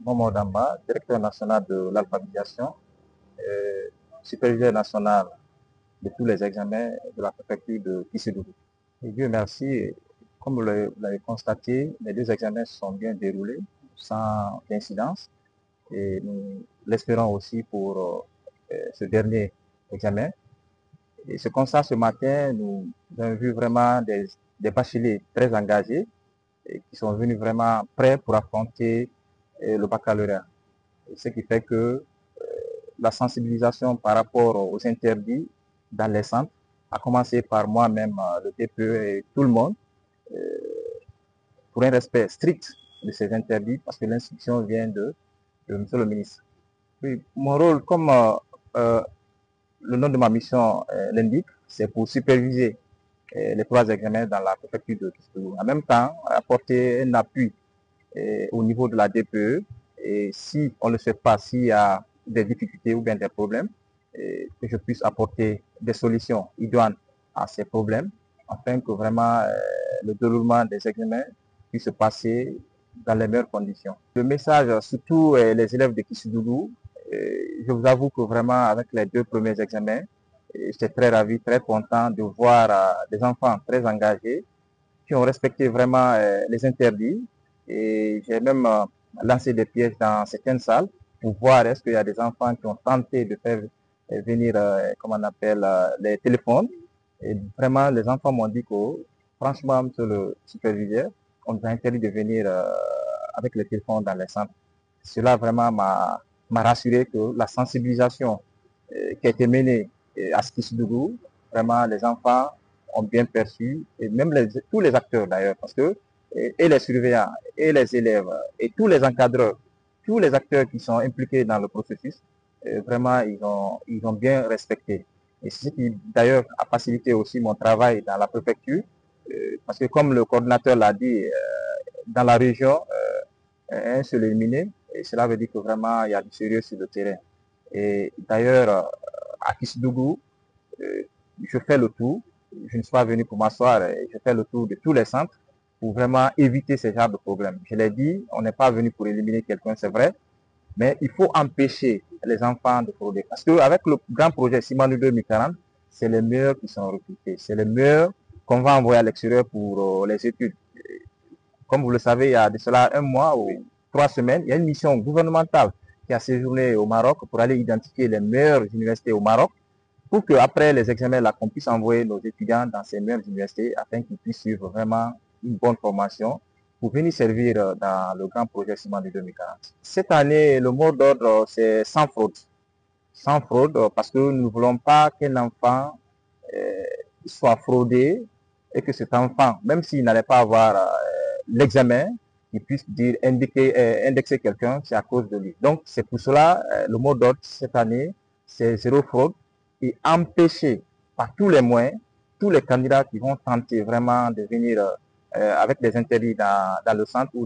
Momo Damba, directeur national de l'alphabétisation, superviseur national de tous les examens de la préfecture de Kissédougou. Et Dieu merci, comme vous l'avez constaté, les deux examens se sont bien déroulés, sans incidence. Et nous l'espérons aussi pour ce dernier examen. Et ce constat ce matin, nous avons vu vraiment des bacheliers très engagés et qui sont venus vraiment prêts pour affronter le baccalauréat. Ce qui fait que la sensibilisation par rapport aux interdits dans les centres a commencé par moi-même, le TPE et tout le monde, euh, pour un respect strict de ces interdits, parce que l'instruction vient de M. le ministre. Oui, mon rôle, comme euh, le nom de ma mission l'indique, c'est pour superviser les trois examens dans la préfecture de Kistou. En même temps, apporter un appui au niveau de la DPE, et si on ne sait pas s'il y a des difficultés ou bien des problèmes, que je puisse apporter des solutions idoines à ces problèmes, afin que vraiment le déroulement des examens puisse se passer dans les meilleures conditions. Le message, surtout les élèves de Kissoudou, je vous avoue que vraiment avec les deux premiers examens, j'étais très ravi, très content de voir des enfants très engagés qui ont respecté vraiment les interdits. Et j'ai même lancé des pièges dans certaines salles pour voir est-ce qu'il y a des enfants qui ont tenté de faire venir, comment on appelle, les téléphones. Et vraiment, les enfants m'ont dit que, franchement, monsieur le superviseur, on nous a interdit de venir avec les téléphones dans les centres. Cela vraiment m'a rassuré que la sensibilisation qui a été menée à Skissoudou, vraiment, les enfants ont bien perçu, et même tous les acteurs d'ailleurs, parce que et les surveillants, et les élèves, et tous les encadreurs, tous les acteurs qui sont impliqués dans le processus, vraiment, ils ont bien respecté. Et c'est ce qui, d'ailleurs, a facilité aussi mon travail dans la préfecture, parce que comme le coordinateur l'a dit, dans la région, un seul éliminé, et cela veut dire que vraiment, il y a du sérieux sur le terrain. Et d'ailleurs, à Kisdougou, je fais le tour. Je ne suis pas venu pour m'asseoir. Je fais le tour de tous les centres pour vraiment éviter ce genre de problème. Je l'ai dit, on n'est pas venu pour éliminer quelqu'un, c'est vrai, mais il faut empêcher les enfants de frauder. Parce qu'avec le grand projet Simanu 2040, c'est les meilleurs qui sont recrutés. C'est les meilleurs qu'on va envoyer à l'extérieur pour les études. Comme vous le savez, il y a de cela un mois ou 3 semaines, il y a une mission gouvernementale qui a séjourné au Maroc pour aller identifier les meilleures universités au Maroc pour qu'après les examens, là, qu'on puisse envoyer nos étudiants dans ces mêmes universités afin qu'ils puissent suivre vraiment une bonne formation pour venir servir dans le grand projet Ciment de 2040. Cette année, le mot d'ordre, c'est sans fraude. Sans fraude, parce que nous ne voulons pas qu'un enfant euh, soit fraudé et que cet enfant, même s'il n'allait pas avoir l'examen, il puisse dire, indexer quelqu'un, c'est à cause de lui. Donc, c'est pour cela, le mot d'ordre cette année, c'est zéro fraude et empêcher par tous les moyens tous les candidats qui vont tenter vraiment de venir avec des interdits dans le centre ou